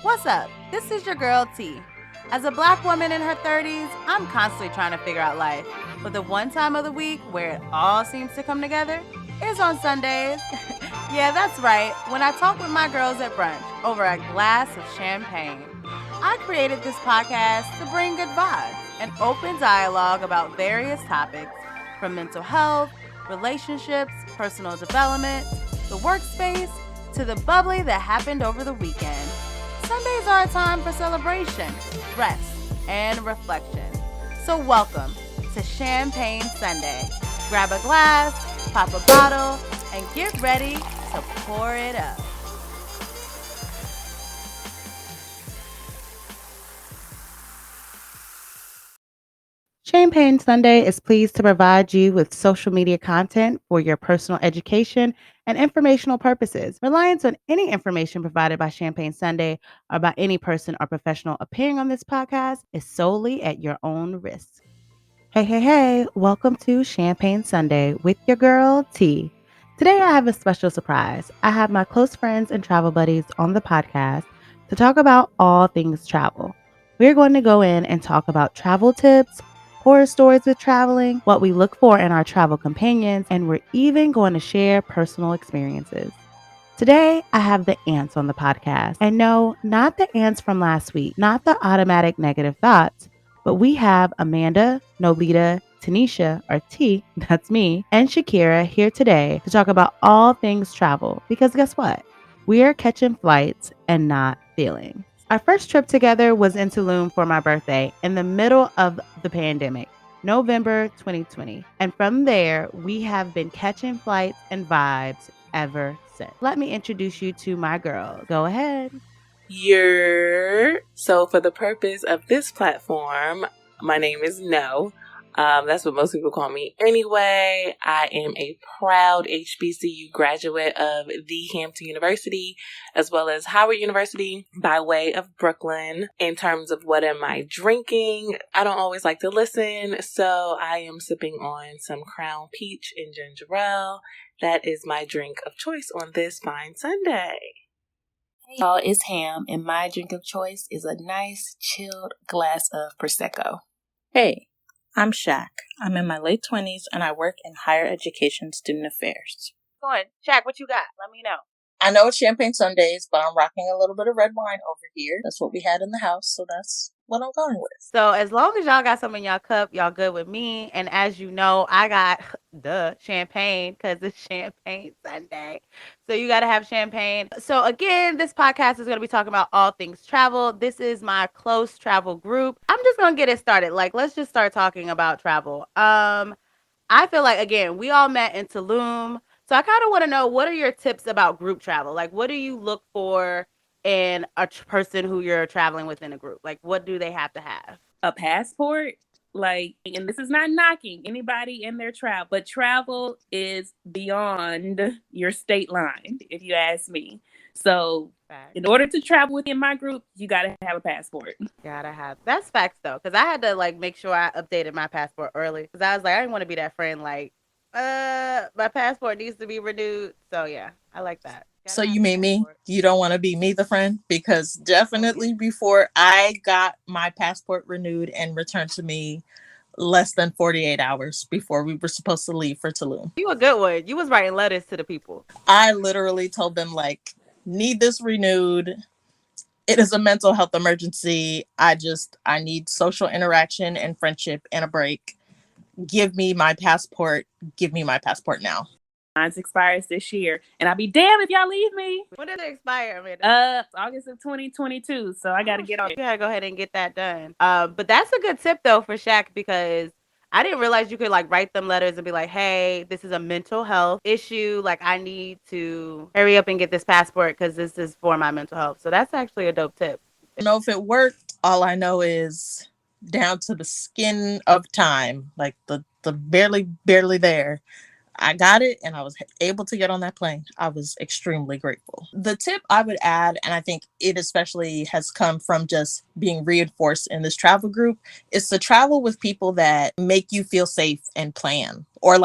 What's up? This is your girl T. As a black woman in her 30s, I'm constantly trying to figure out life. But the one time of the week where it all seems to come together is on Sundays. Yeah, that's right. When I talk with my girls at brunch over a glass of champagne. I created this podcast to bring good vibes and open dialogue about various topics from mental health, relationships, personal development, the workspace, to the bubbly that happened over the weekend. Sundays are a time for celebration, rest, and reflection. So welcome to Champagne Sunday. Grab a glass, pop a bottle, and get ready to pour it up. Champagne Sunday is pleased to provide you with social media content for your personal education and informational purposes. Reliance on any information provided by Champagne Sunday or by any person or professional appearing on this podcast is solely at your own risk. Hey, welcome to Champagne Sunday with your girl T. Today I have a special surprise. I have my close friends and travel buddies on the podcast to talk about all things travel. We're going to go in and talk about travel tips, horror stories with traveling, what we look for in our travel companions, and we're even going to share personal experiences. Today, I have the ants on the podcast. And no, not the ants from last week, not the automatic negative thoughts, but we have Amanda, Nolita, Tanisha, or T, that's me, and Shakira here today to talk about all things travel. Because guess what? We are catching flights and not feeling. Our first trip together was in Tulum for my birthday in the middle of the pandemic, November 2020. And from there, we have been catching flights and vibes ever since. Let me introduce you to my girls. Go ahead. So for the purpose of this platform, my name is No. That's what most people call me. Anyway, I am a proud HBCU graduate of the Hampton University, as well as Howard University by way of Brooklyn. In terms of what am I drinking, I don't always like to listen, so I am sipping on some Crown Peach and Ginger Ale. That is my drink of choice on this fine Sunday. Hey y'all, it's Ham, and my drink of choice is a nice, chilled glass of Prosecco. Hey, I'm Shaq. I'm in my late 20s, and I work in higher education student affairs. Go ahead. Shaq, what you got? Let me know. I know it's Champagne Sundays, but I'm rocking a little bit of red wine over here. That's what we had in the house, so that's what I'm going with. So as long as y'all got some in y'all cup, y'all good with me. And as you know, I got the champagne because it's Champagne Sunday. So you got to have champagne. So again, this podcast is going to be talking about all things travel. This is my close travel group. I'm just going to get it started. Like, let's just start talking about travel. I feel like, again, we all met in Tulum. So I kind of want to know, what are your tips about group travel? Like, what do you look for in a person who you're traveling with in a group? Like, what do they have to have? A passport. Like, and this is not knocking anybody in their travel, but travel is beyond your state line, if you ask me. So in order to travel within my group, you got to have a passport. Gotta have. That's facts, though, because I had to, like, make sure I updated my passport early, because I was like, I didn't want to be that friend, like, my passport needs to be renewed. So, yeah, I like that. So you mean me? You don't want to be me, the friend? Because definitely before I got my passport renewed and returned to me less than 48 hours before we were supposed to leave for Tulum. You a good one. You was writing letters to the people. I literally told them, like, need this renewed. It is a mental health emergency. I need social interaction and friendship and a break. Give me my passport. Give me my passport now. Mine expires this year, and I'll be damned if y'all leave me. When did it expire, Amanda? August of 2022. So I got to get on it. You gotta go ahead and get that done. But that's a good tip though for Shaq, because I didn't realize you could like write them letters and be like, hey, this is a mental health issue. Like, I need to hurry up and get this passport because this is for my mental health. So that's actually a dope tip. I don't know if it worked. All I know is down to the skin of time, like the barely there. I got it and I was able to get on that plane. I was extremely grateful. The tip I would add, and I think it especially has come from just being reinforced in this travel group, is to travel with people that make you feel safe and plan, or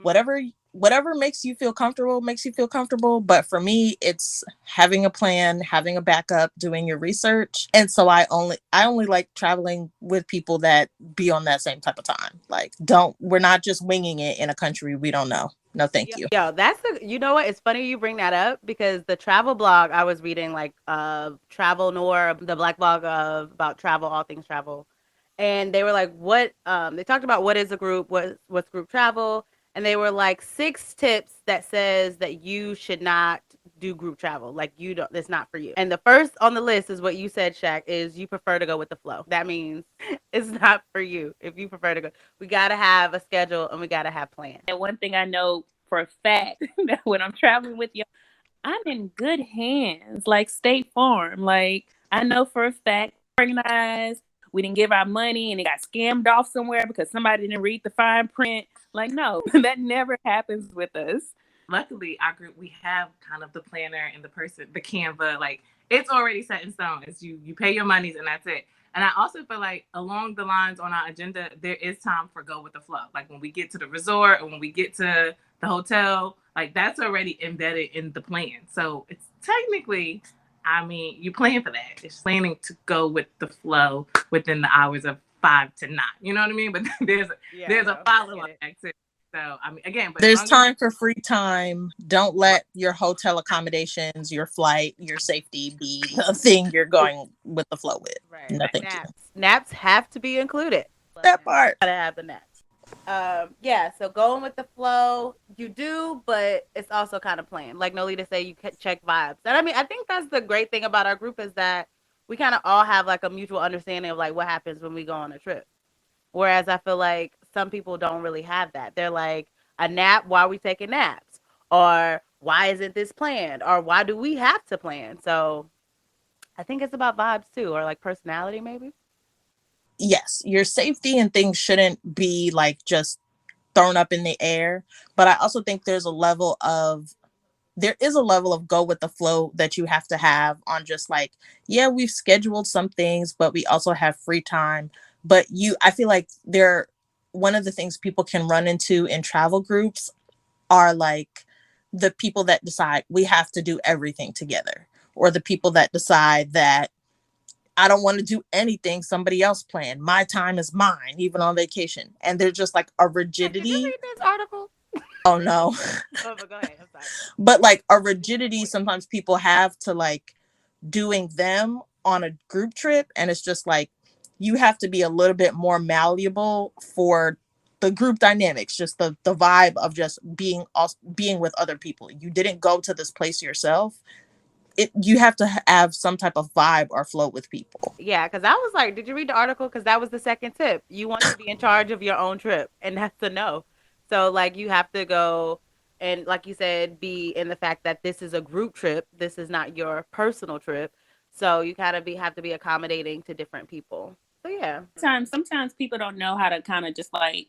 whatever whatever makes you feel comfortable makes you feel comfortable. But for me, it's having a plan, having a backup, doing your research. And so I only like traveling with people that be on that same type of time. Like, we're not just winging it in a country we don't know. No, thank you. Yo, you know what? It's funny you bring that up because the travel blog I was reading, like Travel Noir, the black blog of about travel, all things travel, and they were like, what? They talked about what is a group, what's group travel, and they were like 6 tips that says that you should not do group travel, like you don't, it's not for you. And the first on the list is what you said, Shaq, is you prefer to go with the flow. That means it's not for you if you prefer to go. We gotta have a schedule and we gotta have plans. And one thing I know for a fact that when I'm traveling with you, I'm in good hands, like State Farm. Like, I know for a fact, organized. We didn't give our money and it got scammed off somewhere because somebody didn't read the fine print. Like, no, that never happens with us. Luckily, our group, we have kind of the planner and the Canva, like it's already set in stone. It's you pay your monies and that's it. And I also feel like along the lines on our agenda, there is time for go with the flow. Like when we get to the resort or when we get to the hotel, like that's already embedded in the plan. So it's technically, I mean, you plan for that. It's planning to go with the flow within the hours of 5 to 9. You know what I mean? But there's a follow-up activity. So, I mean, again, but there's time for free time. Don't let your hotel accommodations, your flight, your safety be a thing you're going with the flow with. Right. No, thank you. Naps have to be included. That part. Gotta have the naps. Yeah, so going with the flow, you do, but it's also kind of planned. Like Nolita said, you can check vibes. And I mean, I think that's the great thing about our group is that we kind of all have like a mutual understanding of like what happens when we go on a trip. Whereas I feel like some people don't really have that. They're like, a nap, why are we taking naps? Or why isn't this planned? Or why do we have to plan? So I think it's about vibes too, or like personality maybe. Yes, your safety and things shouldn't be like just thrown up in the air. But I also think there is a level of go with the flow that you have to have on just like, yeah, we've scheduled some things, but we also have free time. But I feel like one of the things people can run into in travel groups are like the people that decide we have to do everything together, or the people that decide that I don't want to do anything somebody else planned. My time is mine, even on vacation. And there's just like a rigidity. Did you read this article? Oh no. Oh, but go ahead. I'm sorry. But like a rigidity sometimes people have to like doing them on a group trip. And it's just like you have to be a little bit more malleable for the group dynamics, just the vibe of just being with other people. You didn't go to this place yourself. You have to have some type of vibe or flow with people. Yeah, because I was like, did you read the article? Because that was the second tip. You want to be in charge of your own trip, and that's a no. So, like, you have to go and, like you said, be in the fact that this is a group trip. This is not your personal trip. So you kind of have to be accommodating to different people. So, yeah. Sometimes people don't know how to kind of just, like,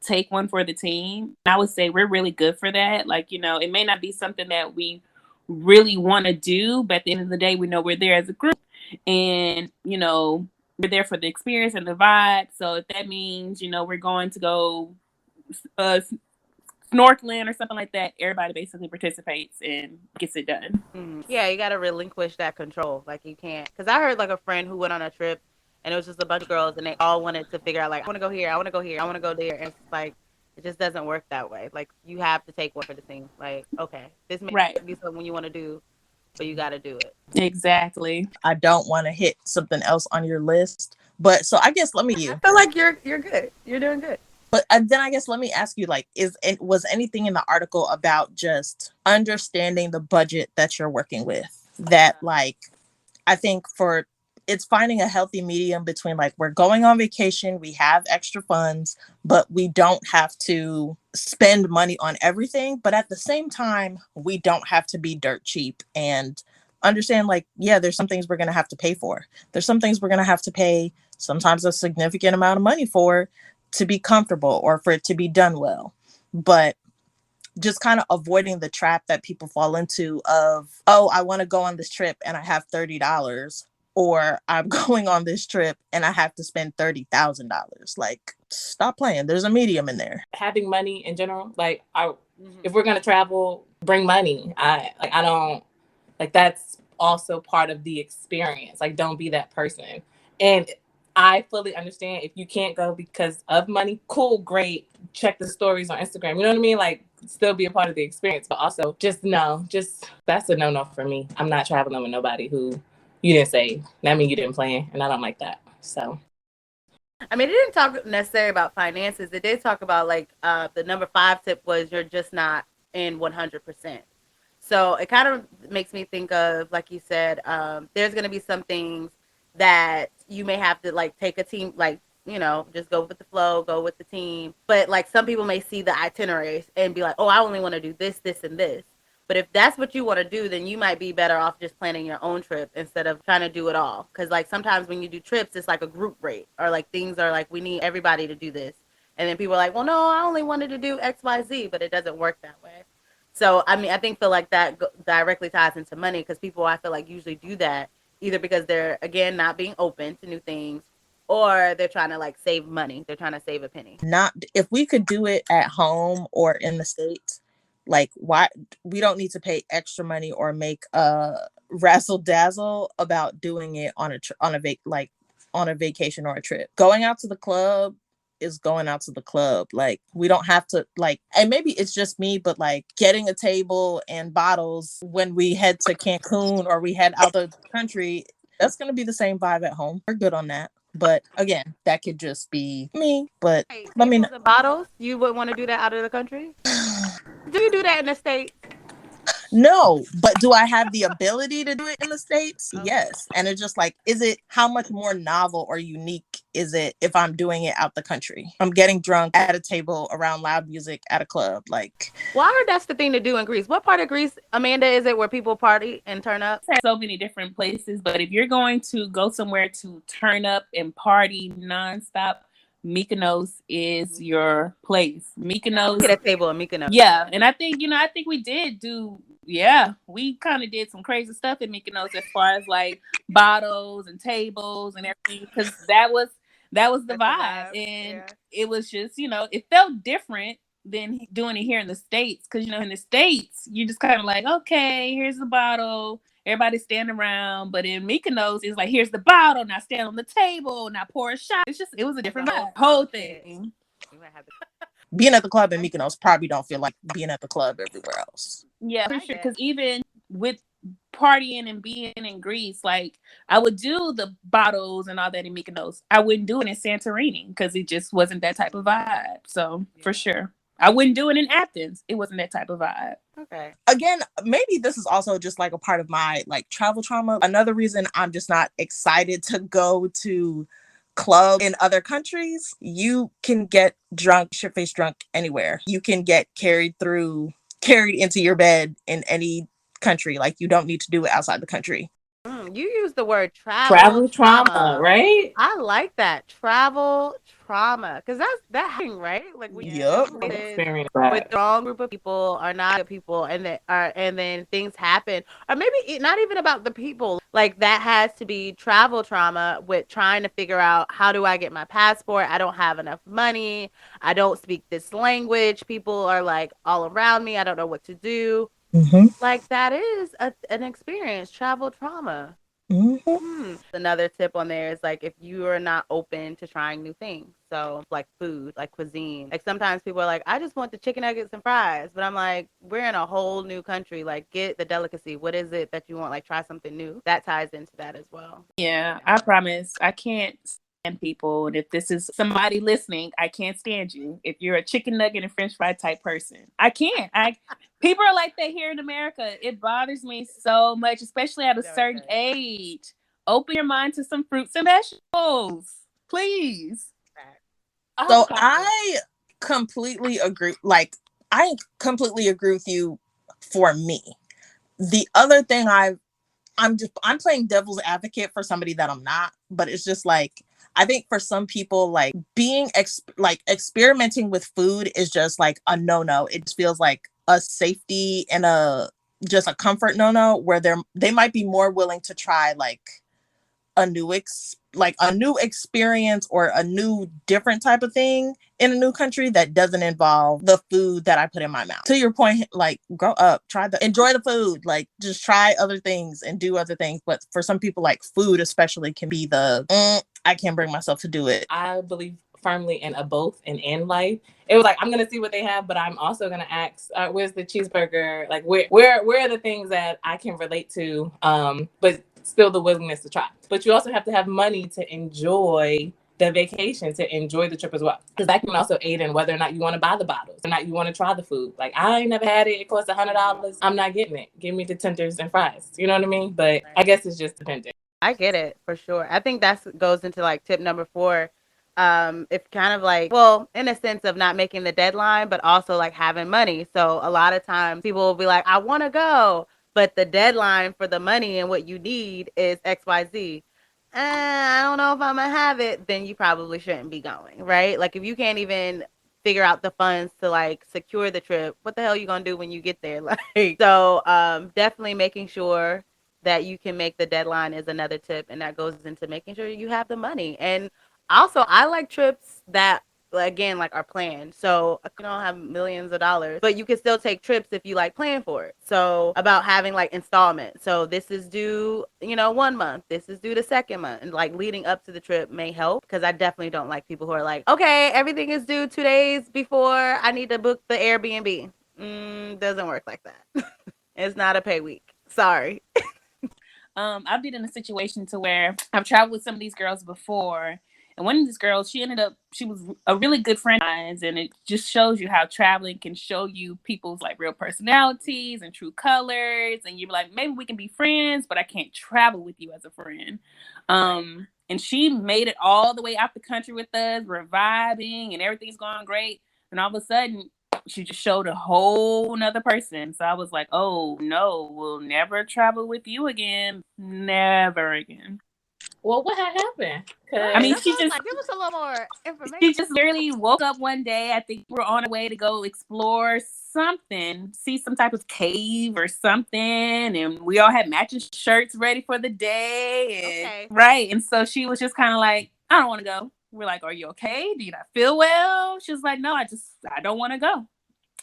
take one for the team. I would say we're really good for that. Like, you know, it may not be something that we really want to do, but at the end of the day, we know we're there as a group, and you know, we're there for the experience and the vibe. So if that means, you know, we're going to go snorkeling or something like that, everybody basically participates and gets it done. Yeah, you got to relinquish that control. Like, you can't, because I heard like a friend who went on a trip and it was just a bunch of girls and they all wanted to figure out like, I want to go here, I want to go here, I want to go there, and it's like it just doesn't work that way. Like, you have to take one for the team. Like, okay, this may be something you want to do, but you got to do it. Exactly. I don't want to hit something else on your list, but so I guess I feel like you're good. You're doing good. But then I guess let me ask you, like, was anything in the article about just understanding the budget that you're working with? That, like, I think it's finding a healthy medium between like, we're going on vacation, we have extra funds, but we don't have to spend money on everything. But at the same time, we don't have to be dirt cheap and understand like, yeah, there's some things we're going to have to pay for. There's some things we're going to have to pay sometimes a significant amount of money for to be comfortable or for it to be done well. But just kind of avoiding the trap that people fall into of, oh, I want to go on this trip and I have $30. or I'm going on this trip and I have to spend $30,000. Like, stop playing. There's a medium in there. Having money in general, like if we're gonna travel, bring money. I don't like that's also part of the experience. Like, don't be that person. And I fully understand if you can't go because of money. Cool, great. Check the stories on Instagram. You know what I mean? Like, still be a part of the experience, but also just no, just that's a no for me. I'm not traveling with nobody who you didn't save. That means you didn't plan, and I don't like that. So I mean, it didn't talk necessarily about finances. It did talk about like the number 5 tip was you're just not in 100%. So it kind of makes me think of, like you said, there's going to be some things that you may have to like take a team, like, you know, just go with the flow, go with the team. But like some people may see the itineraries and be like, oh, I only want to do this, this, and this. But if that's what you want to do, then you might be better off just planning your own trip instead of trying to do it all. Because like sometimes when you do trips, it's like a group rate, or like things are like, we need everybody to do this. And then people are like, well, no, I only wanted to do X, Y, Z, but it doesn't work that way. So, I mean, I think feel like that directly ties into money, because people, I feel like, usually do that either because they're, again, not being open to new things, or they're trying to like save money. They're trying to save a penny. Not if we could do it at home or in the States, like, why we don't need to pay extra money or make a razzle dazzle about doing it on a vacation or a trip. Going out to the club is going out to the club. Like, we don't have to, like, and maybe it's just me, but like getting a table and bottles when we head to Cancun or we head out the country, that's going to be the same vibe at home. We're good on that. But again, that could just be me. But Hey, let me know. tables and bottles, you wouldn't want to do that out of the country? Do you do that in the States? No, but do I have the ability to do it in the States? Okay. Yes. And it's just like, is it, how much more novel or unique is it if I'm doing it out the country? I'm getting drunk at a table around loud music at a club. Like, Well, I heard that's the thing to do in Greece. What part of Greece, Amanda, is it where people party and turn up? So many different places, but if you're going to go somewhere to turn up and party nonstop, Mykonos is your place. Mykonos. Get a table in Mykonos. Yeah, and I think we did do. Yeah, we kind of did some crazy stuff in Mykonos as far as like bottles and tables and everything, because that was the vibe, and it was just, it felt different than doing it here in the States, because in the States you just kind of like, okay, here's the bottle, everybody's standing around, but in Mykonos it's like, here's the bottle, now stand on the table, now pour a shot. It was a different vibe, whole thing. being at the club in Mykonos probably don't feel like being at the club everywhere else. Yeah, for sure. Because even with partying and being in Greece, like, I would do the bottles and all that in Mykonos. I wouldn't do it in Santorini because it just wasn't that type of vibe. So for sure, I wouldn't do it in Athens. It wasn't that type of vibe. Okay. Again, maybe this is also just like a part of my like travel trauma. Another reason I'm just not excited to go to club in other countries. You can get drunk, shit-faced drunk anywhere. You can get carried into your bed in any country. Like, you don't need to do it outside the country. You use the word travel trauma, right? I like that, travel trauma, because that happening, right? Like, when Yep. with the wrong group of people or not good people, and then things happen, or maybe not even about the people. Like, that has to be travel trauma with trying to figure out, how do I get my passport? I don't have enough money. I don't speak this language. People are like all around me. I don't know what to do. Mm-hmm. Like, that is an experience, travel trauma. Mm-hmm. Another tip on there is like, if you are not open to trying new things, so like food, like cuisine, like sometimes people are like, I just want the chicken nuggets and fries, but I'm like, we're in a whole new country. Like, get the delicacy. What is it that you want? Like, try something new. That ties into that as well. Yeah, I promise I can't stand people, and if this is somebody listening, I can't stand you. If you're a chicken nugget and French fry type person, I can't. People are like that here in America. It bothers me so much, especially at a certain age. Open your mind to some fruits and vegetables, please. So I completely agree. Like, I completely agree with you for me. The other thing I'm playing devil's advocate for somebody that I'm not, but it's just like, I think for some people, like, being experimenting with food is just like a no-no. It just feels like a safety and just a comfort no-no, where they might be more willing to try like a new experience or a new different type of thing in a new country that doesn't involve the food that I put in my mouth. To your point, like, grow up, enjoy the food, like just try other things and do other things. But for some people, like food especially can be I can't bring myself to do it. I believe firmly in a both and in life. It was like, I'm gonna see what they have, but I'm also gonna ask, where's the cheeseburger? Like, where are the things that I can relate to, but still the willingness to try. But you also have to have money to enjoy the vacation, to enjoy the trip as well, because that can also aid in whether or not you want to buy the bottles, or not you want to try the food. Like, I ain't never had it. It costs $100. I'm not getting it. Give me the tenders and fries. You know what I mean? But I guess it's just dependent. I get it for sure. I think that goes into like tip number 4. It's kind of like, well, in a sense of not making the deadline, but also like having money. So a lot of times people will be like, I want to go, but the deadline for the money and what you need is XYZ. I don't know if I'm gonna have it. Then you probably shouldn't be going, right? Like if you can't even figure out the funds to like secure the trip, what the hell are you gonna do when you get there? Like, so definitely making sure that you can make the deadline is another tip, and that goes into making sure you have the money. And also, I like trips that, again, like are planned. So you don't have millions of dollars, but you can still take trips if you like plan for it. So about having like installments. So this is due, 1 month. This is due the second month, and like leading up to the trip may help, because I definitely don't like people who are like, okay, everything is due 2 days before I need to book the Airbnb. Doesn't work like that. It's not a pay week. Sorry. I've been in a situation to where I've traveled with some of these girls before, and one of these girls, she was a really good friend of mine, and it just shows you how traveling can show you people's like real personalities and true colors, and you're like, maybe we can be friends, but I can't travel with you as a friend. And she made it all the way out the country with us. We're vibing and everything's going great, and all of a sudden she just showed a whole nother person. So I was like, oh no, we'll never travel with you again. Never again. Well, what had happened? I mean, Give us a little more information. she just literally woke up one day. I think we were on our way to go explore something, see some type of cave or something, and we all had matching shirts ready for the day. And, Okay. Right. And so she was just kind of like, I don't want to go. We're like, are you okay? Do you not feel well? She was like, no, I don't want to go.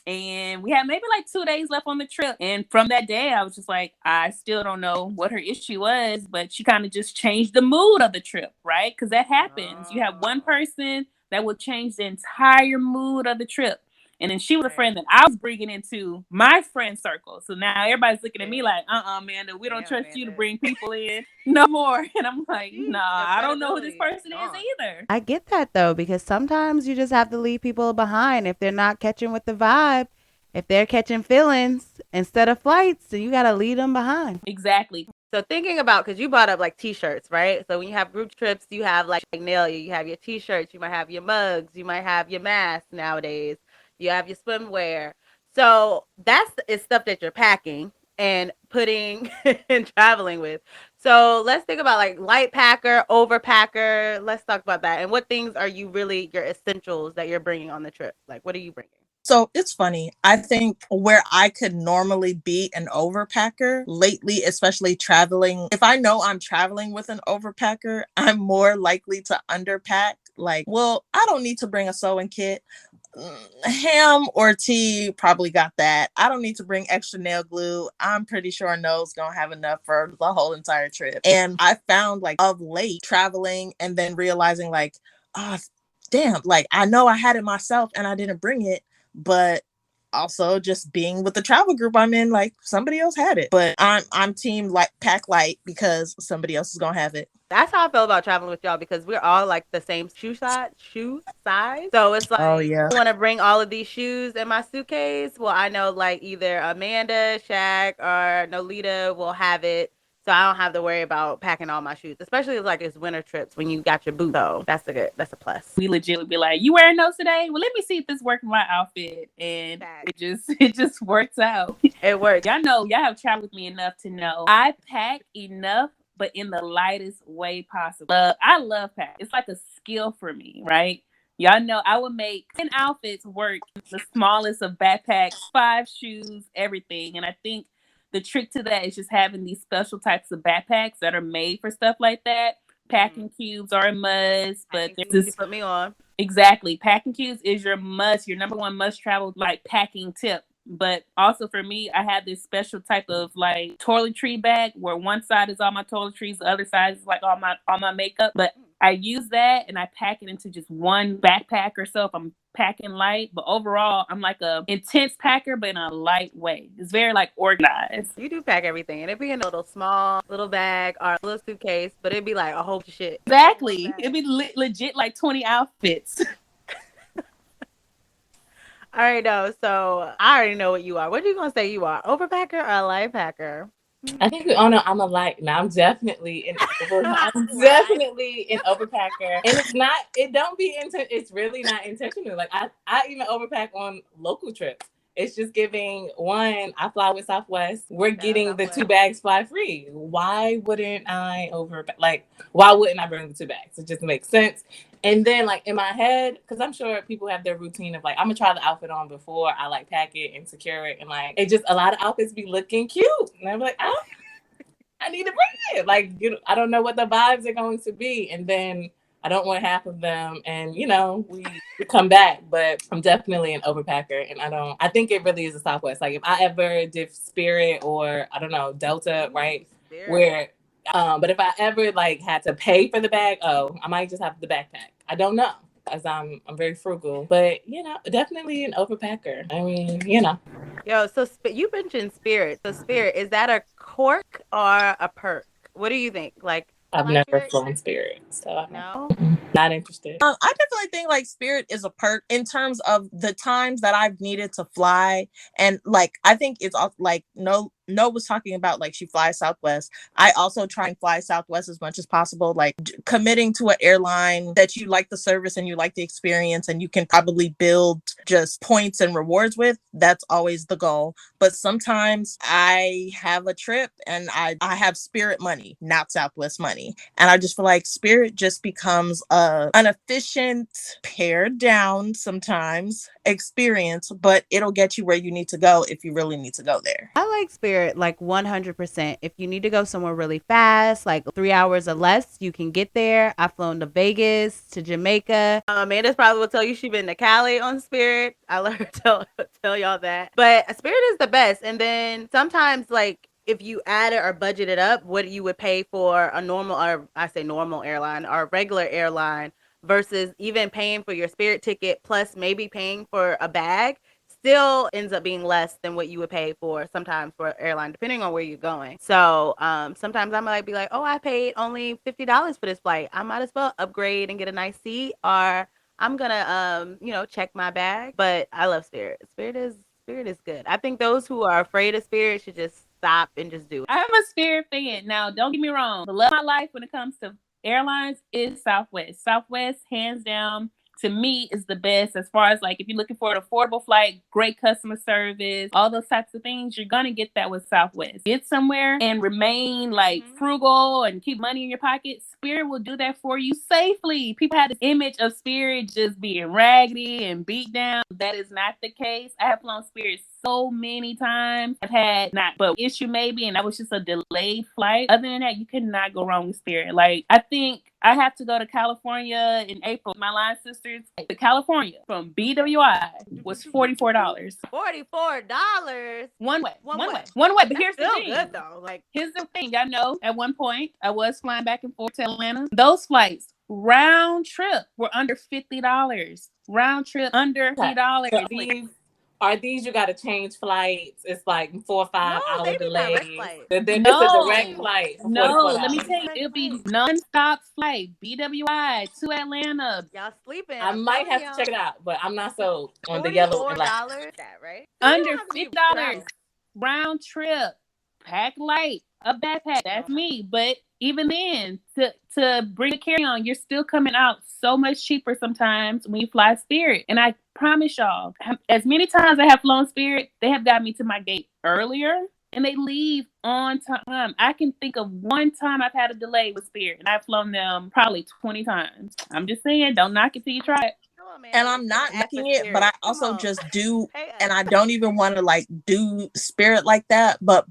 And we had maybe like 2 days left on the trip. And from that day, I was just like, I still don't know what her issue was, but she kind of just changed the mood of the trip, right? Because that happens. You have one person that will change the entire mood of the trip. And then she was a friend that I was bringing into my friend circle. So now everybody's looking at me like, Amanda, we don't trust you to bring people in no more. And I'm like, nah, I don't know who this person is either. I get that though, because sometimes you just have to leave people behind if they're not catching with the vibe. If they're catching feelings instead of flights, then you got to leave them behind. Exactly. So thinking about, because you brought up like t-shirts, right? So when you have group trips, you have like nail you have your t-shirts, you might have your mugs, you might have your masks nowadays, you have your swimwear. So it's stuff that you're packing and putting and traveling with. So let's think about like light packer, overpacker. Let's talk about that. And what things are you really your essentials that you're bringing on the trip? Like, what are you bringing? So it's funny. I think where I could normally be an overpacker lately, especially traveling, if I know I'm traveling with an overpacker, I'm more likely to underpack. Like, well, I don't need to bring a sewing kit. Ham or tea probably got that. I don't need to bring extra nail glue. I'm pretty sure No's gonna have enough for the whole entire trip. And I found like of late traveling and then realizing like, oh, damn, like I know I had it myself and I didn't bring it, but also just being with the travel group I'm in, like somebody else had it. But I'm team like pack light because somebody else is gonna have it. That's how I feel about traveling with y'all, because we're all like the same shoe size. So it's like, Oh yeah. I want to bring all of these shoes in my suitcase. Well, I know like either Amanda, Shaq, or Nolita will have it. So I don't have to worry about packing all my shoes, especially like it's winter trips when you got your boots. So that's a plus. We legit would be like, you wearing those today? Well, let me see if this works with my outfit. And it just works out. It works. Y'all have traveled with me enough to know I pack enough, but in the lightest way possible. I love pack. It's like a skill for me, right? Y'all know I would make 10 outfits work, the smallest of backpacks, 5 shoes, everything. And I think the trick to that is just having these special types of backpacks that are made for stuff like that. Packing cubes are a must, but Packing there's cubes you this put me on. exactly. Packing cubes is your must, your number one must travel like packing tip. But also for me, I have this special type of like toiletry bag where one side is all my toiletries, the other side is like all my makeup. But I use that and I pack it into just one backpack or so if I'm packing light. But overall, I'm like a intense packer, but in a light way. It's very like organized. You do pack everything, and it'd be in a little small little bag or a little suitcase, but it'd be like a whole bunch of shit. Exactly. It'd be legit like 20 outfits. All right, no. So I already know what you are. What are you gonna say you are? Overpacker or a light packer? I think we all know I'm a light. Now I'm definitely I'm definitely an overpacker, and it's not. It don't be It's really not intentional. Like I even overpack on local trips. It's just giving one. I fly with Southwest. We're getting the 2 bags fly free. Why wouldn't I why wouldn't I bring the 2 bags? It just makes sense. And then like in my head, because I'm sure people have their routine of like, I'm gonna try the outfit on before I like pack it and secure it. And like it just a lot of outfits be looking cute. And I'm like, I need to bring it. Like, I don't know what the vibes are going to be. And then I don't want half of them. And, we come back. But I'm definitely an overpacker. And I think it really is a Southwest. Like, if I ever did Spirit or, I don't know, Delta, right? Spirit. Where, but if I ever, like, had to pay for the bag, I might just have the backpack. I don't know. As I'm very frugal. But, definitely an overpacker. I mean, Yo, so you mentioned Spirit. So Spirit, is that a cork or a perk? What do you think? Like, I've never flown Spirit, so no, not interested. I definitely think like Spirit is a perk in terms of the times that I've needed to fly, and like I think it's all like no was talking about like she flies Southwest. I also try and fly Southwest as much as possible, like committing to an airline that you like the service and you like the experience and you can probably build just points and rewards with. That's always the goal. But sometimes I have a trip and I have Spirit money, not Southwest money. And I just feel like Spirit just becomes an efficient, pared down sometimes experience, but it'll get you where you need to go if you really need to go there. I like Spirit like 100%. If you need to go somewhere really fast, like 3 hours or less, you can get there. I've flown to Vegas, to Jamaica. Amanda's probably will tell you she's been to Cali on Spirit. I let her tell y'all that. But Spirit is the best. And then sometimes like if you add it or budget it up, what you would pay for a normal, or I say normal airline or a regular airline versus even paying for your Spirit ticket plus maybe paying for a bag still ends up being less than what you would pay for sometimes for an airline, depending on where you're going. So sometimes I might be like, oh, I paid only $50 for this flight. I might as well upgrade and get a nice seat, or I'm gonna check my bag. But I love Spirit. Spirit is good. I think those who are afraid of Spirit should just stop and just do it. I'm a Spirit fan. Now, don't get me wrong. The love of my life when it comes to airlines is Southwest. Southwest, hands down, to me is the best as far as like if you're looking for an affordable flight, great customer service, all those types of things, you're gonna get that with Southwest. Get somewhere and remain like frugal and keep money in your pocket. Spirit will do that for you safely. People had this image of Spirit just being raggedy and beat down. That is not the case. I have flown Spirit so many times. I've had not but issue maybe, and that was just a delayed flight. Other than that, you cannot go wrong with Spirit. Like I think I have to go to California in April. My line sisters to California from BWI was $44. $44 One way. But But here's the still thing. good though. Like here's the thing. I know at one point I was flying back and forth to Atlanta. Those flights round trip were under $50. Round trip under $50. So are these you got to change flights? It's like 4 or 5 hour delays. It's a direct flight. No, let me tell you, it'll be non-stop flight. BWI to Atlanta. Y'all sleeping. I might have to check it out, but I'm not sold on the yellow and black. That right? Under $50 round trip. Pack light, a backpack. That's me. But even then, to bring a carry-on, you're still coming out so much cheaper sometimes when you fly Spirit. And I promise y'all, as many times I have flown Spirit, they have got me to my gate earlier and they leave on time. I can think of one time I've had a delay with Spirit and I've flown them probably 20 times. I'm just saying, don't knock it till you try it. And I'm not knocking it, but I also just do, and I don't even want to like do Spirit like that. But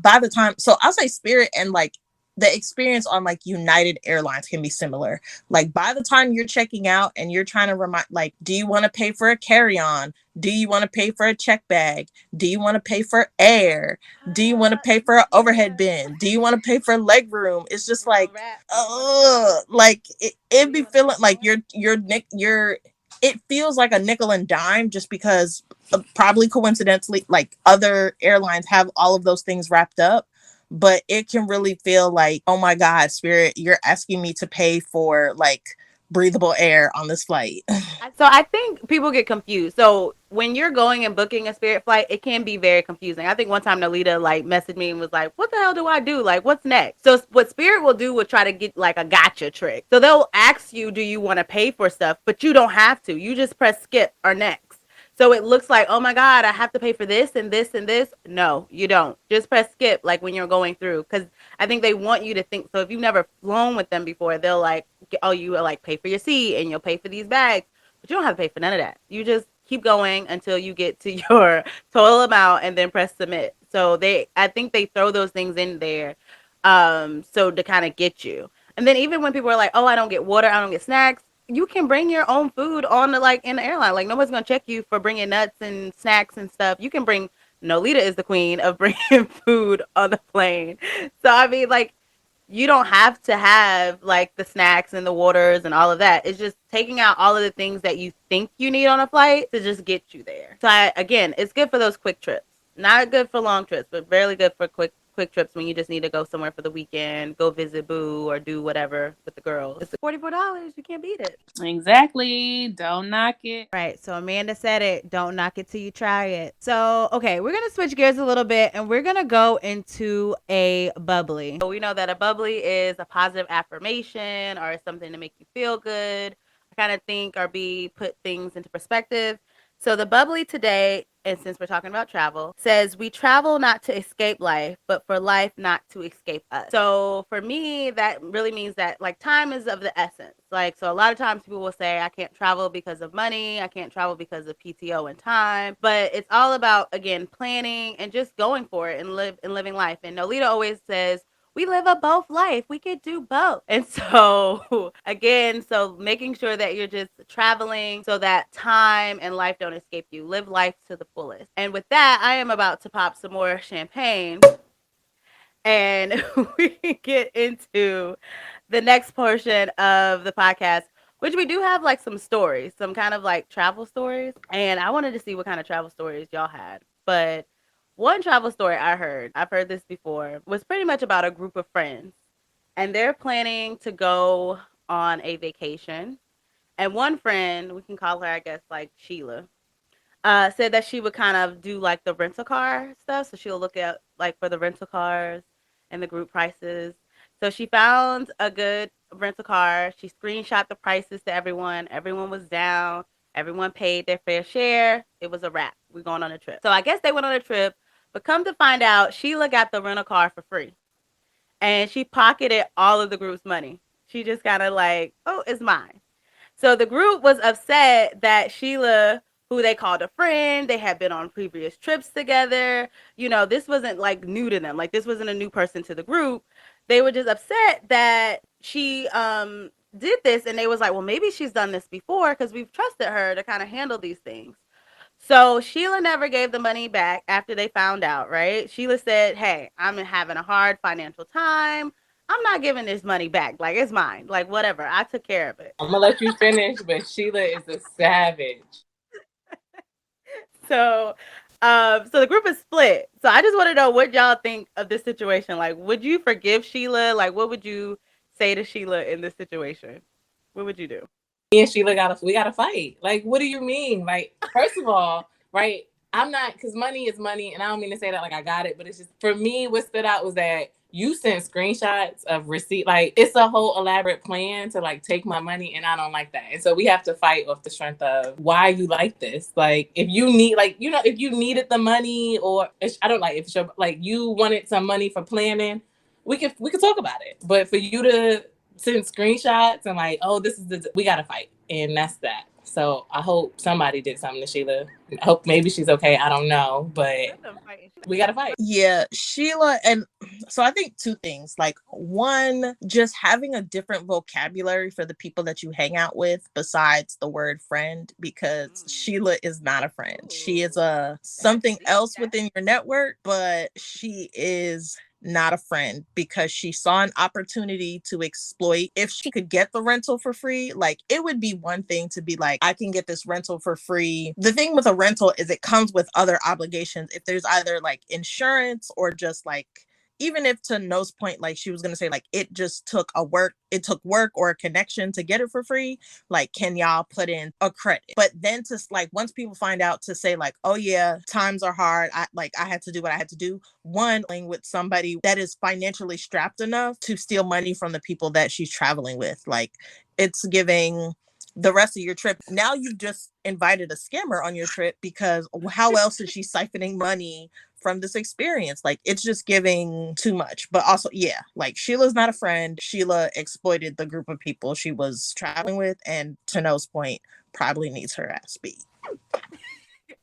by the time, so I'll say Spirit and like the experience on like United Airlines can be similar. Like by the time you're checking out and you're trying to remind, like, do you want to pay for a carry-on? Do you want to pay for a check bag? Do you want to pay for air? Do you want to pay for an overhead bin? Do you want to pay for leg room? It's just like, like it be feeling like you're it feels like a nickel and dime just because probably coincidentally like other airlines have all of those things wrapped up, but it can really feel like, oh my god, Spirit, you're asking me to pay for like breathable air on this flight. So I think people get confused. So when you're going and booking a Spirit flight, it can be very confusing. I think one time Nolita like messaged me and was like, "What the hell do I do? Like, what's next?" So what Spirit will do will try to get like a gotcha trick. So they'll ask you, "Do you want to pay for stuff?" But you don't have to. You just press skip or next. So it looks like, oh my God, I have to pay for this and this and this. No, you don't. Just press skip like when you're going through. Because I think they want you to think. So if you've never flown with them before, they'll like, oh, you will like pay for your seat and you'll pay for these bags. But you don't have to pay for none of that. You just keep going until you get to your total amount and then press submit. So I think they throw those things in there, so to kind of get you. And then even when people are like, "Oh, I don't get water, I don't get snacks," you can bring your own food on the like in the airline. Like nobody's gonna check you for bringing nuts and snacks and stuff. You can bring. Nolita is the queen of bringing food on the plane. So I mean, like you don't have to have like the snacks and the waters and all of that. It's just taking out all of the things that you think you need on a flight to just get you there. So again, it's good for those quick trips. Not good for long trips, but really good for quick trips when you just need to go somewhere for the weekend, go visit boo or do whatever with the girls. It's $44. You can't beat it. Exactly. Don't knock it. Right. So Amanda said it. Don't knock it till you try it. So, okay, we're going to switch gears a little bit and we're going to go into a bubbly. So we know that a bubbly is a positive affirmation or something to make you feel good, kind of think or put things into perspective. So the bubbly today, and since we're talking about travel, says we travel not to escape life, but for life not to escape us. So for me, that really means that like time is of the essence. Like, so a lot of times people will say, I can't travel because of money. I can't travel because of PTO and time, but it's all about, again, planning and just going for it and living life. And Nolita always says, we live a both life. We could do both. And so again, so making sure that you're just traveling so that time and life don't escape you. Live life to the fullest. And with that, I am about to pop some more champagne and we get into the next portion of the podcast, which we do have like some stories, some kind of like travel stories. And I wanted to see what kind of travel stories y'all had. But one travel story I've heard this before, was pretty much about a group of friends. And they're planning to go on a vacation. And one friend, we can call her, I guess, like Sheila, said that she would kind of do like the rental car stuff. So she'll look at like for the rental cars and the group prices. So she found a good rental car. She screenshot the prices to everyone. Everyone was down. Everyone paid their fair share. It was a wrap. We're going on a trip. So I guess they went on a trip, but come to find out, Sheila got the rental car for free. And she pocketed all of the group's money. She just kind of like, oh, it's mine. So the group was upset that Sheila, who they called a friend, they had been on previous trips together. You know, this wasn't like new to them. Like this wasn't a new person to the group. They were just upset that she did this, and they was like, well, maybe she's done this before because we've trusted her to kind of handle these things. So Sheila never gave the money back after they found out, right? Sheila said, hey, I'm having a hard financial time. I'm not giving this money back. Like, it's mine. Like, whatever. I took care of it. I'm gonna let you finish, but Sheila is a savage. So, so the group is split. So I just want to know what y'all think of this situation. Like, would you forgive Sheila? Like, what would you say to Sheila in this situation? What would you do? Me and Sheila we gotta fight. Like, what do you mean? Like, first of all, right? I'm not, because money is money, and I don't mean to say that like I got it, but it's just, for me, what stood out was that you sent screenshots of receipt. Like, it's a whole elaborate plan to like take my money, and I don't like that. And so we have to fight off the strength of why you like this. Like, if you need, like, you know, if you needed the money, or I don't like, if you're like you wanted some money for planning, we could talk about it. But for you to send screenshots and like, oh, this is we gotta fight, and that's that. So I hope somebody did something to Sheila. I hope maybe she's okay. I don't know, but we gotta fight. Yeah, Sheila, and So I think two things. Like, one, just having a different vocabulary for the people that you hang out with besides the word friend, because Sheila is not a friend. She is a something else within your network, but she is not a friend because she saw an opportunity to exploit. If she could get the rental for free, like, it would be one thing to be like, I can get this rental for free. The thing with a rental is it comes with other obligations. If there's either like insurance or just like, even if to No's point, like she was gonna say, like it just took it took work or a connection to get it for free. Like, can y'all put in a credit? But then to like, once people find out, to say like, oh yeah, times are hard. I had to do what I had to do. One, with somebody that is financially strapped enough to steal money from the people that she's traveling with. Like, it's giving the rest of your trip. Now you've just invited a scammer on your trip, because how else is she siphoning money from this experience? Like, it's just giving too much. But also, yeah, like, Sheila's not a friend. Sheila exploited the group of people she was traveling with, and to No's point, probably needs her ass beat.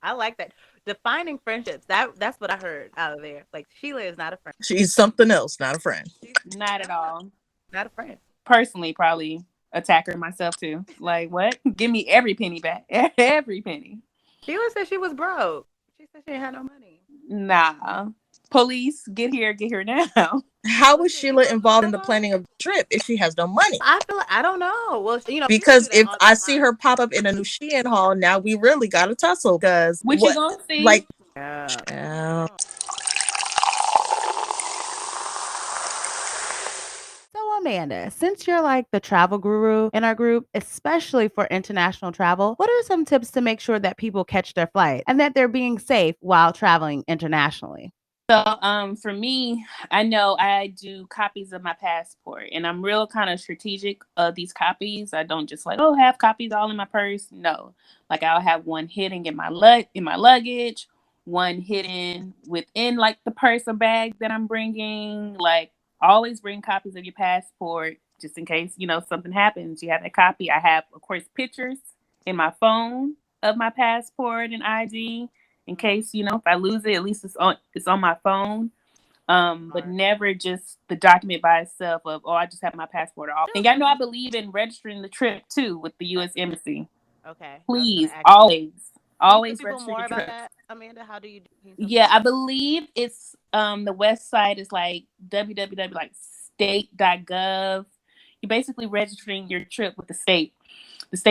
I like that. Defining friendships. That's what I heard out of there. Like, Sheila is not a friend. She's something else, not a friend. Not at all. Not a friend. Personally, probably attack her myself too. Like, what? Give me every penny back. Every penny. Sheila said she was broke. She said she ain't had no money. Nah. Police, get here now. How was Sheila involved in the planning of the trip if she has no money? I feel like, I don't know. Well, because if I see her pop up in a new Shein haul, now we really got to tussle. Because what you gonna see? Like, So, Amanda, since you're like the travel guru in our group, especially for international travel, what are some tips to make sure that people catch their flight and that they're being safe while traveling internationally? So, for me, I know I do copies of my passport, and I'm real kind of strategic of these copies. I don't just like, oh, have copies all in my purse. No, like, I'll have one hidden in my luggage, one hidden within like the purse or bag that I'm bringing. Like, always bring copies of your passport just in case something happens. You have that copy. I have, of course, pictures in my phone of my passport and ID. In case, if I lose it, at least it's on my phone. But never just the document by itself of, oh, I just have my passport off. And y'all know I believe in registering the trip too with the U.S. Embassy. Okay. Please, always register more your about trip. that, Amanda? How do you do? Yeah, I believe it's the website is like www like state.gov. You're basically registering your trip with the State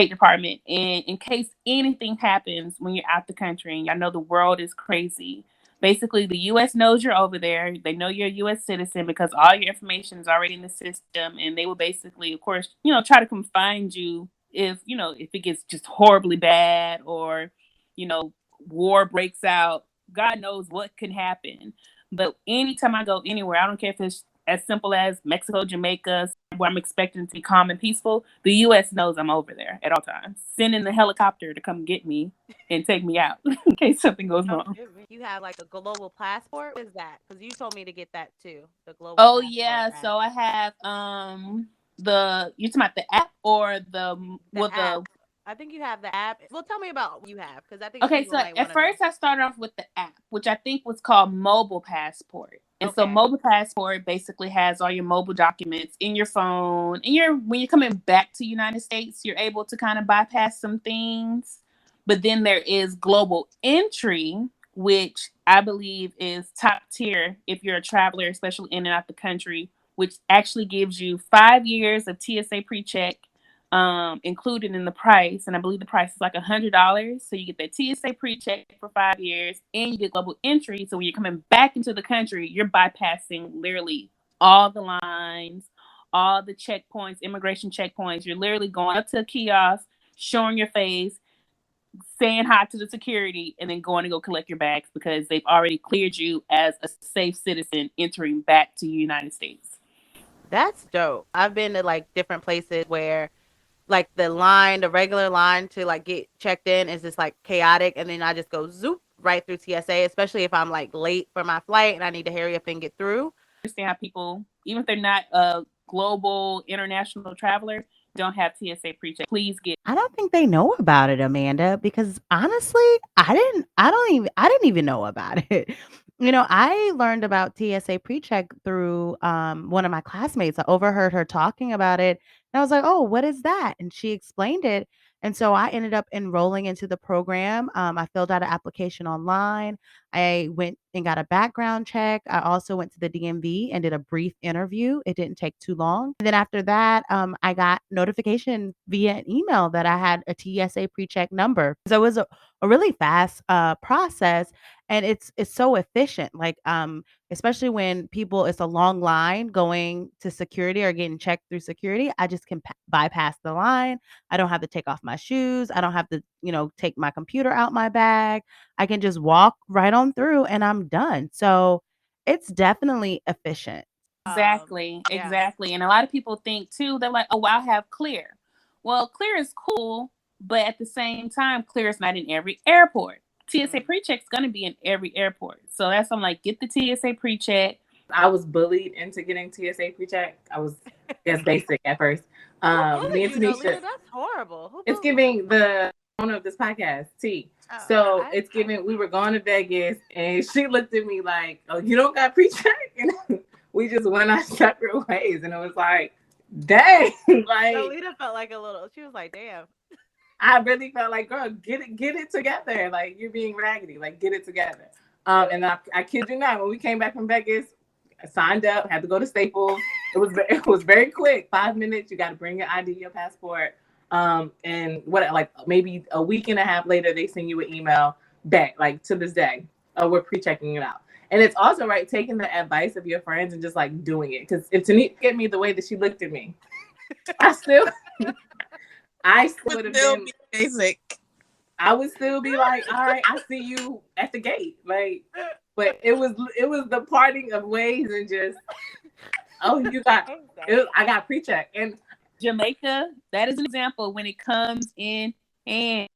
Department. And in case anything happens when you're out the country, and y'all know the world is crazy, basically the U.S. knows you're over there. They know you're a U.S. citizen because all your information is already in the system, and they will basically, of course, try to come find you if it gets just horribly bad, or war breaks out. God knows what can happen. But anytime I go anywhere, I don't care if it's as simple as Mexico, Jamaica, where I'm expecting to be calm and peaceful, the U.S. knows I'm over there at all times. Sending the helicopter to come get me and take me out in case something goes wrong. You have like a global passport? What is that? Because you told me to get that too. The global. Oh yeah, app. So I have you're talking about the app or the app. I think you have the app. Well, tell me about what you have, because I think. Okay, so at first I started off with the app, which I think was called Mobile Passport. And so Mobile Passport basically has all your mobile documents in your phone. And when you're coming back to United States, you're able to kind of bypass some things. But then there is Global Entry, which I believe is top tier if you're a traveler, especially in and out the country, which actually gives you 5 years of TSA pre-check included in the price. And I believe the price is like $100. So you get that TSA pre-check for 5 years, and you get Global Entry. So when you're coming back into the country, you're bypassing literally all the lines, all the checkpoints, immigration checkpoints. You're literally going up to a kiosk, showing your face, saying hi to the security, and then going to go collect your bags because they've already cleared you as a safe citizen entering back to the United States. That's dope. I've been to like different places where like the regular line to like get checked in is just like chaotic, and then I just go zoop right through TSA, especially if I'm like late for my flight and I need to hurry up and get through. I understand how people, even if they're not a global international traveler, don't have TSA pre-check. Please get. I don't think they know about it, Amanda, because honestly, I didn't even know about it. I learned about TSA PreCheck through one of my classmates. I overheard her talking about it, and I was like, "Oh, what is that?" And she explained it. And so I ended up enrolling into the program. I filled out an application online. I went and got a background check. I also went to the DMV and did a brief interview. It didn't take too long. And then after that, I got notification via an email that I had a TSA PreCheck number. So it was a really fast process, and it's so efficient, like, especially when people it's a long line going to security or getting checked through security. I just can bypass the line. I don't have to take off my shoes. I don't have to, take my computer out my bag. I can just walk right on through and I'm done. So it's definitely efficient. Exactly, Yeah. exactly. And a lot of people think too, they're like, oh, well, I have Clear. Well, Clear is cool, but at the same time, Clear is not in every airport. TSA PreCheck is going to be in every airport. So that's I'm like, get the TSA PreCheck. I was bullied into getting TSA PreCheck. I was just basic at first. Me and Tanisha, That's horrible. it's giving the owner of this podcast, T. So it's giving. We were going to Vegas, and she looked at me like, "Oh, you don't got PreCheck?" And we just went our separate ways, and it was like, "Dang!" Like Lolita felt like a little. She was like, "Damn." I really felt like, "Girl, get it together. Like you're being raggedy. Like get it together." And I kid you not, when we came back from Vegas, I signed up, had to go to Staples. It was very quick, 5 minutes. You got to bring your ID, your passport. And what like maybe a week and a half later, they send you an email back. Like to this day, we're pre-checking it out. And it's also right taking the advice of your friends and just like doing it. Because if Tanika get me the way that she looked at me, I still, I still would have Still been be basic. I would still be like, all right, I see you at the gate. Like, but it was the parting of ways and just, oh, I got pre-check. And Jamaica, that is an example when it comes in hand.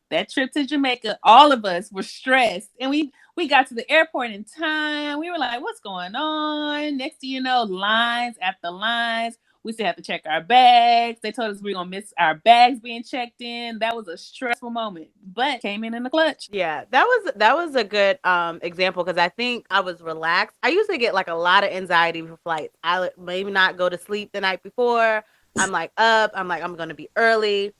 That trip to Jamaica, all of us were stressed, and we got to the airport in time. We were like, "What's going on?" Next thing you know, lines after lines. We still have to check our bags. They told us we were gonna miss our bags being checked in. That was a stressful moment, but came in the clutch. Yeah, that was a good example because I think I was relaxed. I usually get like a lot of anxiety for flights. Maybe not go to sleep the night before. I'm like up. I'm like I'm gonna be early.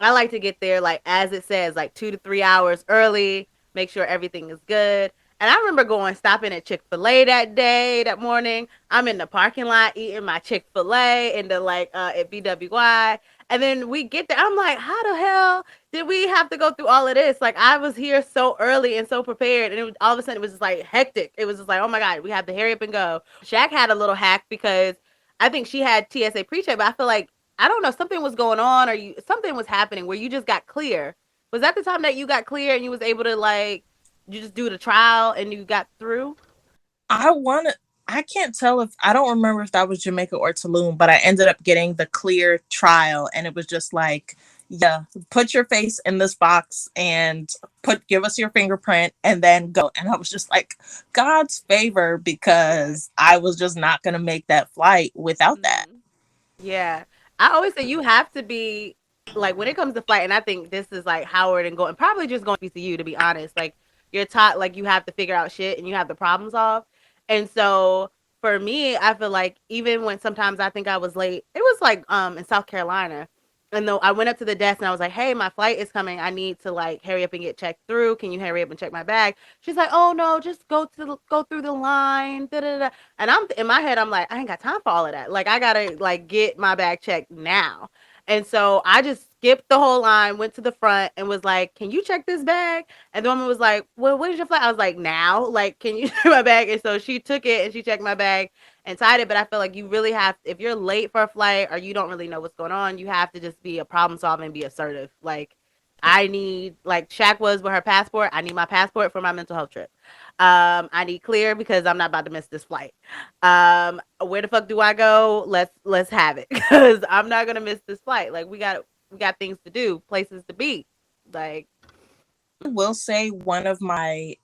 I like to get there like as it says, like 2 to 3 hours early. Make sure everything is good. And I remember stopping at Chick-fil-A that morning. I'm in the parking lot eating my Chick-fil-A in the at BWI. And then we get there. I'm like, how the hell did we have to go through all of this? Like I was here so early and so prepared, and all of a sudden it was just like hectic. It was just like, oh my god, we have to hurry up and go. Shaq had a little hack because I think she had TSA pre-check, but I feel like I don't know, something was going on or something was happening where you just got clear. Was that the time that you got clear and you was able to you just do the trial and you got through? I can't tell if I don't remember if that was Jamaica or Tulum, but I ended up getting the clear trial and it was just like, yeah, put your face in this box and give us your fingerprint and then go. And I was just like, God's favor, because I was just not gonna make that flight without that. Yeah. I always say you have to be like when it comes to flight, and I think this is like Howard and going probably just going to BCU to be honest. Like you're taught like you have to figure out shit and you have the problem solve. And so for me, I feel like even when sometimes I think I was late, it was like in South Carolina. And though I went up to the desk and I was like, "Hey, my flight is coming. I need to like hurry up and get checked through. Can you hurry up and check my bag?" She's like, "Oh no, just go through the line." Da, da, da. And I'm in my head, I'm like, I ain't got time for all of that. Like I gotta like get my bag checked now. And so I just skipped the whole line, went to the front, and was like, "Can you check this bag?" And the woman was like, "Well, when is your flight?" I was like, "Now." Like, "Can you check my bag?" And so she took it and she checked my bag and tied it. But I feel like you really have, if you're late for a flight or you don't really know what's going on, you have to just be a problem solver and be assertive. Like, I need, like Shaq was with her passport. I need my passport for my mental health trip. I need clear because I'm not about to miss this flight. Where the fuck do I go? Let's have it because I'm not gonna miss this flight. Like we got things to do, places to be. Like I will say one of my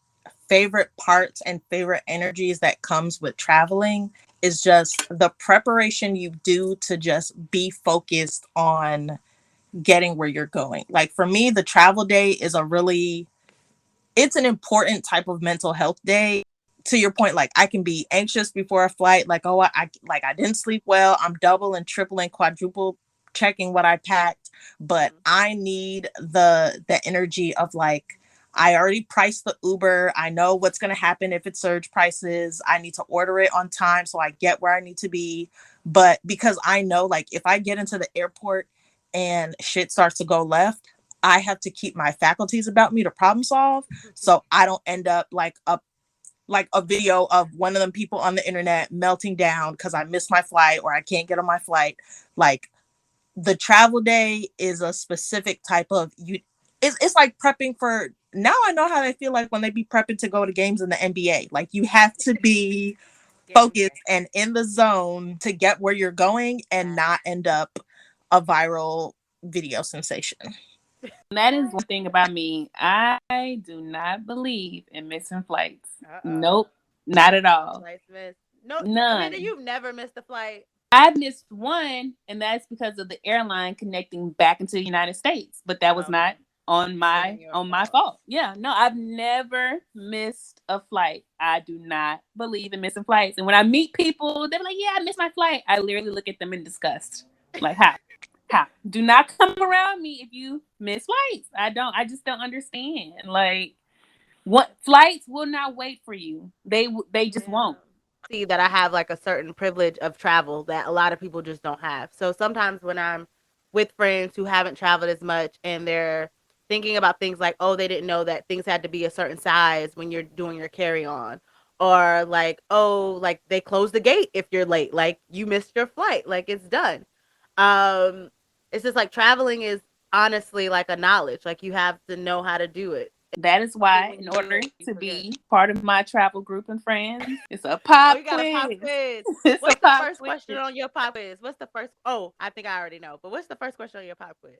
favorite parts and favorite energies that comes with traveling is just the preparation you do to just be focused on getting where you're going. Like for me, the travel day is it's an important type of mental health day to your point, like I can be anxious before a flight, like, oh, I didn't sleep well. I'm double and triple and quadruple checking what I packed, but I need the energy of like, I already priced the Uber. I know what's going to happen if it surge prices. I need to order it on time so I get where I need to be. But because I know, like, if I get into the airport and shit starts to go left, I have to keep my faculties about me to problem solve, so I don't end up like a video of one of them people on the internet melting down because I missed my flight or I can't get on my flight. Like, the travel day is a specific type of you. It's like prepping for. Now I know how they feel like when they be prepping to go to games in the NBA. Like, you have to be focused and in the zone to get where you're going and not end up a viral video sensation. That is one thing about me. I do not believe in missing flights. Nope, not at all. Flights missed. No, Amanda, None. you've never missed a flight. I missed one, and that's because of the airline connecting back into the United States. But that was not on my fault. Yeah, no, I've never missed a flight. I do not believe in missing flights. And when I meet people, they're like, "Yeah, I missed my flight." I literally look at them in disgust. Like, how? How? Do not come around me if you miss flights. I just don't understand. Like, what flights will not wait for you. They just won't. See that I have like a certain privilege of travel that a lot of people just don't have. So sometimes when I'm with friends who haven't traveled as much and they're thinking about things like, oh, they didn't know that things had to be a certain size when you're doing your carry on. Or like, oh, like they close the gate if you're late, like you missed your flight, like it's done. Um, it's just like traveling is honestly like a knowledge, like you have to know how to do it. That is why, in order to be part of my travel group and friends, it's a pop you got a pop quiz. It's What's a the pop first quiz. question on your pop quiz? What's the first? Oh, I think I already know. But what's the first question on your pop quiz?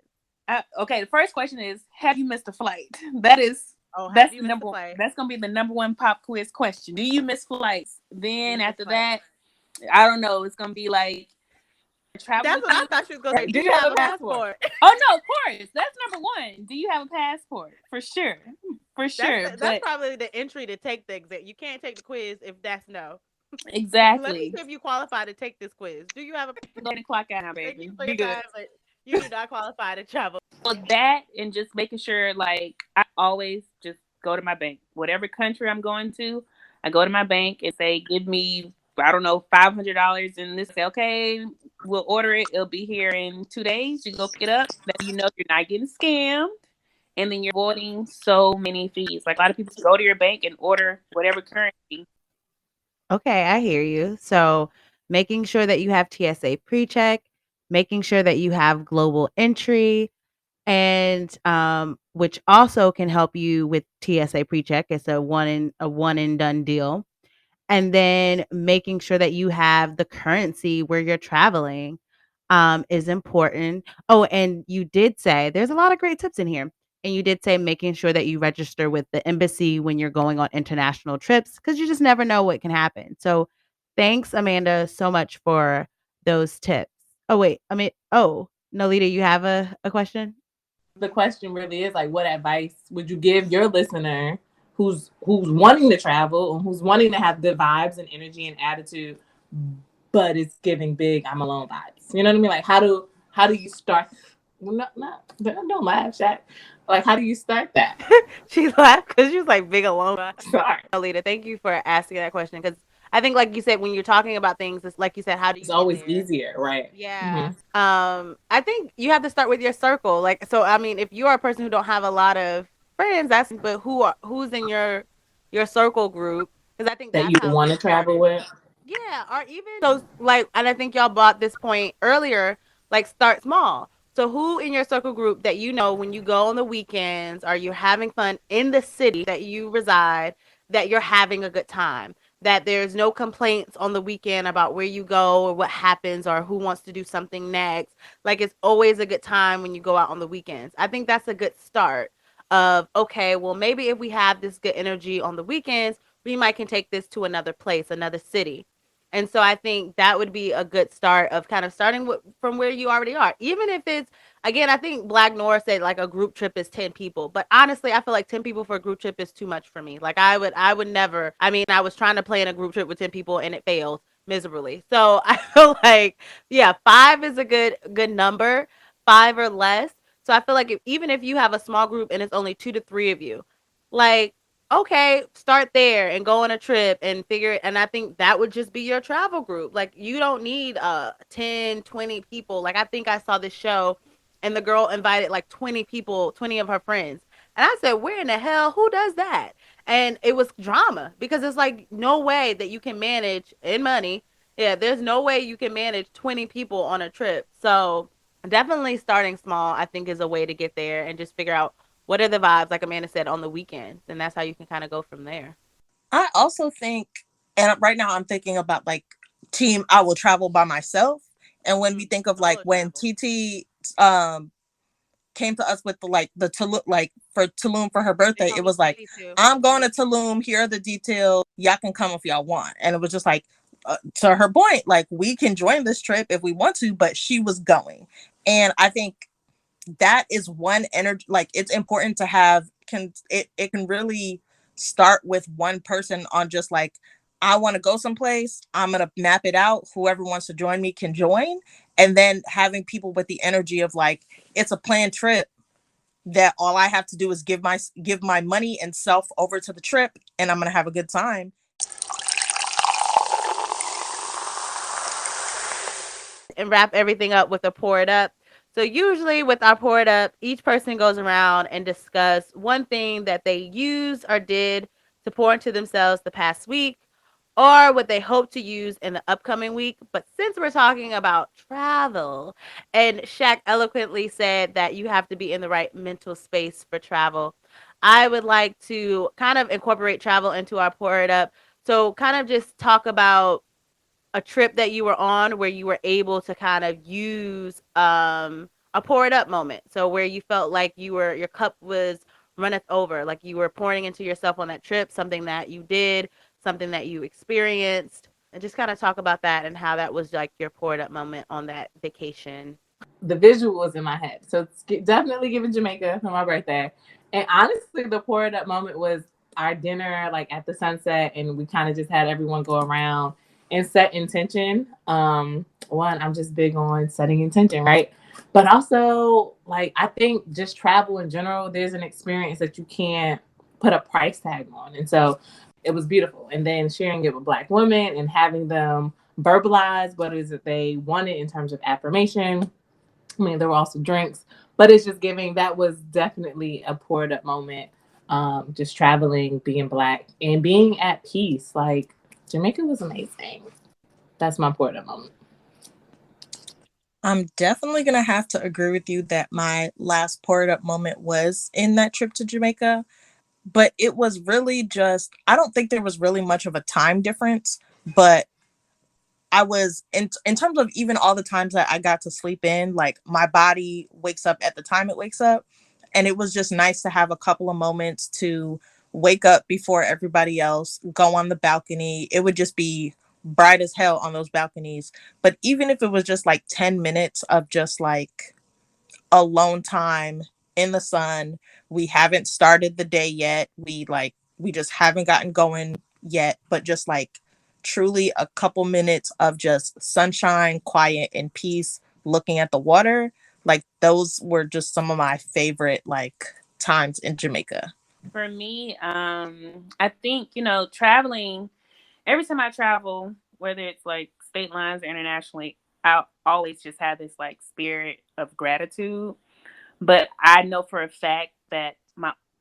Okay, the first question is: have you missed a flight? That's the number one. That's gonna be the number one pop quiz question. Do you miss flights? Then after that, I don't know. It's gonna be like travel. That's what I thought she was gonna say. Do you have a passport? Oh no, of course. That's number one. Do you have a passport? For sure. For sure. That's probably the entry to take the exam. You can't take the quiz if that's no. Exactly. Let me see if you qualify to take this quiz. Do you have a go and clock out now, baby? Be good. Time, but you do not qualify to travel. So that and just making sure, like, I always just go to my bank. Whatever country I'm going to, I go to my bank and say, give me, I don't know, $500 and this. Say, okay, we'll order it. It'll be here in 2 days. You go pick it up. That you know you're not getting scammed. And then you're avoiding so many fees. Like, a lot of people go to your bank and order whatever currency. Okay, I hear you. So making sure that you have TSA pre-check, making sure that you have global entry, and which also can help you with TSA pre-check. It's a one and done deal. And then making sure that you have the currency where you're traveling is important. Oh, and you did say there's a lot of great tips in here. And you did say making sure that you register with the embassy when you're going on international trips because you just never know what can happen. So thanks, Amanda, so much for those tips. Oh, wait. Nolita, you have a question? The question really is like, what advice would you give your listener who's wanting to travel and who's wanting to have good vibes and energy and attitude, but it's giving big I'm alone vibes? You know what I mean? Like, how do you start? Well, don't laugh, Shaq. Like, how do you start that? She laughed because she was like big alone. Sorry, Alita, thank you for asking that question because I think, like you said, when you're talking about things, it's like you said, how do you? It's always easier, right? Yeah. Mm-hmm. I think you have to start with your circle. Like, so I mean, if you are a person who don't have a lot of friends, but who's in your circle group? Because I think that you want to travel with. Yeah, or even those like, and I think y'all brought this point earlier. Like, start small. So, who in your circle group that you know when you go on the weekends, or you're having fun in the city that you reside, that you're having a good time, that there's no complaints on the weekend about where you go or what happens or who wants to do something next. Like, it's always a good time when you go out on the weekends. I think that's a good start of, okay, well, maybe if we have this good energy on the weekends, we might can take this to another place, another city. And so I think that would be a good start of kind of starting from where you already are. Even if it's, again, I think Black North said like a group trip is 10 people. But honestly, I feel like 10 people for a group trip is too much for me. Like I would never, I mean, I was trying to plan a group trip with 10 people and it failed miserably. So I feel like, yeah, five is a good number, five or less. So I feel like even if you have a small group and it's only 2 to 3 of you, like, okay, start there and go on a trip and figure it. And I think that would just be your travel group. Like, you don't need 10, 20 people. Like, I think I saw this show and the girl invited like 20 people, 20 of her friends. And I said, where in the hell, who does that? And it was drama because it's like no way that you can manage in money. Yeah, there's no way you can manage 20 people on a trip. So definitely starting small, I think, is a way to get there and just figure out what are the vibes, like Amanda said, on the weekends, and that's how you can kind of go from there. I also think, and right now I'm thinking about like team, I will travel by myself. And when we think of like Solo when travel. TT um came to us with the like the Tulum, like for Tulum for her They birthday, call it me was like, Sweetie too. I'm going to Tulum. Here are the details. Y'all can come if y'all want. And it was just like, to her point, like we can join this trip if we want to, but she was going. And I think that is one energy, like it's important to have, it can really start with one person on just like, I want to go someplace, I'm going to map it out, whoever wants to join me can join. And then having people with the energy of like, it's a planned trip that all I have to do is give my money and self over to the trip and I'm going to have a good time. And wrap everything up with a pour it up. So usually with our pour it up, each person goes around and discuss one thing that they used or did to pour into themselves the past week or what they hope to use in the upcoming week. But since we're talking about travel, and Shaq eloquently said that you have to be in the right mental space for travel, I would like to kind of incorporate travel into our pour it up. So kind of just talk about a trip that you were on where you were able to kind of use a pour it up moment. So where you felt like your cup was runneth over, like you were pouring into yourself on that trip, something that you did, something that you experienced, and just kind of talk about that and how that was like your pour it up moment on that vacation. The visual was in my head. So it's definitely giving Jamaica for my birthday. And honestly, the pour it up moment was our dinner, like at the sunset, and we kind of just had everyone go around and set intention. One, I'm just big on setting intention, right? But also, like, I think just travel in general, there's an experience that you can't put a price tag on. And so it was beautiful. And then sharing it with Black women and having them verbalize what is it they wanted in terms of affirmation. I mean, there were also drinks, but it's just giving. That was definitely a poured up moment. Just traveling, being Black, and being at peace. Like, Jamaica was amazing. That's my poured up moment. I'm definitely going to have to agree with you that my last poured up moment was in that trip to Jamaica, but it was really just, I don't think there was really much of a time difference, but I was in terms of even all the times that I got to sleep in, like my body wakes up at the time it wakes up. And it was just nice to have a couple of moments to wake up before everybody else, go on the balcony. It would just be bright as hell on those balconies. But even if it was just like 10 minutes of just like alone time in the sun. We haven't started the day yet. We just haven't gotten going yet, but just like truly a couple minutes of just sunshine, quiet and peace, looking at the water. Like those were just some of my favorite like times in Jamaica. For me, I think, traveling, every time I travel, whether it's like state lines or internationally, I always just have this like spirit of gratitude. But I know for a fact that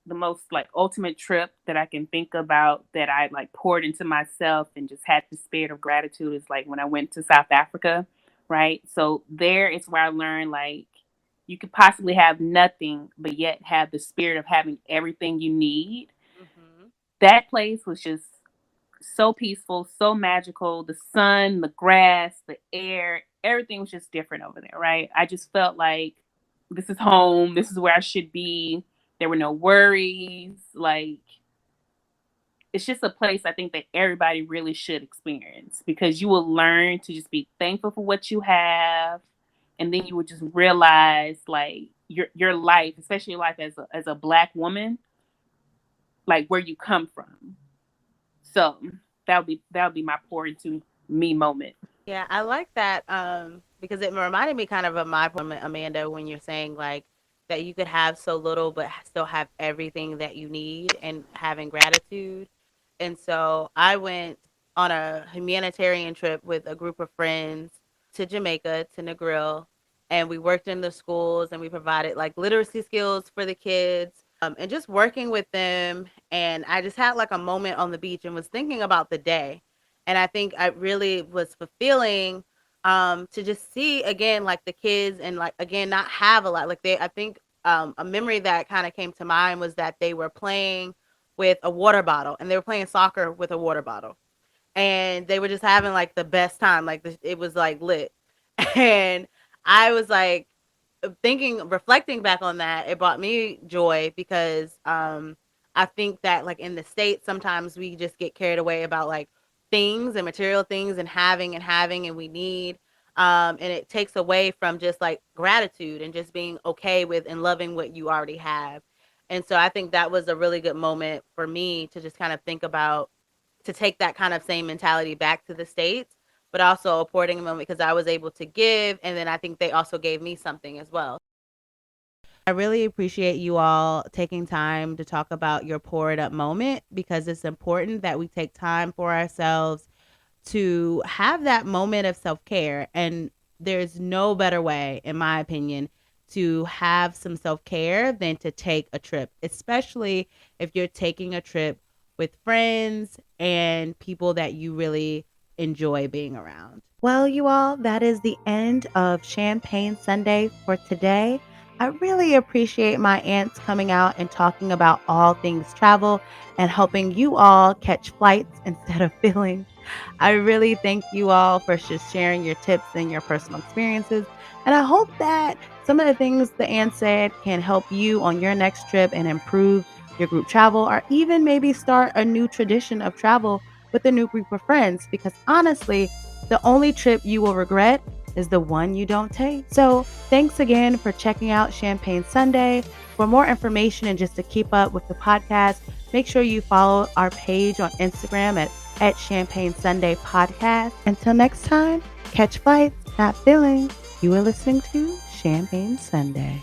the most like ultimate trip that I can think about that I like poured into myself and just had the spirit of gratitude is like when I went to South Africa, right? So there is where I learned like you could possibly have nothing but yet have the spirit of having everything you need. Mm-hmm. That place was just so peaceful, so magical. The sun, the grass, the air, everything was just different over there, right? I just felt like this is home. This is where I should be. There were no worries. Like it's just a place I think that everybody really should experience, because you will learn to just be thankful for what you have, and then you would just realize like your life, especially your life as a black woman, like where you come from. So that would be my pour into me moment. Yeah, I like that because it reminded me kind of my moment, Amanda, when you're saying like that you could have so little but still have everything that you need and having gratitude. And so I went on a humanitarian trip with a group of friends to Jamaica, to Negril, and we worked in the schools and we provided like literacy skills for the kids, and just working with them. And I just had like a moment on the beach and was thinking about the day, and I think I really was fulfilling, to just see again like the kids and like again not have a lot. Like they I think a memory that kind of came to mind was that they were playing with a water bottle and they were playing soccer with a water bottle. And they were just having like the best time. Like it was like lit. And I was like, reflecting back on that, it brought me joy because I think that like in the States sometimes we just get carried away about like things and material things and having and we need, and it takes away from just like gratitude and just being okay with and loving what you already have. And so I think that was a really good moment for me to just kind of think about, to take that kind of same mentality back to the States, but also a porting moment because I was able to give, and then I think they also gave me something as well. I really appreciate you all taking time to talk about your pour it up moment because it's important that we take time for ourselves to have that moment of self care. And there's no better way, in my opinion, to have some self care than to take a trip, especially if you're taking a trip with friends and people that you really enjoy being around. Well, you all, that is the end of Champagne Sunday for today. I really appreciate my aunts coming out and talking about all things travel and helping you all catch flights instead of feeling. I really thank you all for just sharing your tips and your personal experiences. And I hope that some of the things the Ann said can help you on your next trip and improve your group travel, or even maybe start a new tradition of travel with a new group of friends. Because honestly, the only trip you will regret is the one you don't take. So thanks again for checking out Champagne Sunday. For more information and just to keep up with the podcast, make sure you follow our page on Instagram at Champagne Sunday Podcast. Until next time, catch flights, not feelings. You are listening to Champagne Sunday.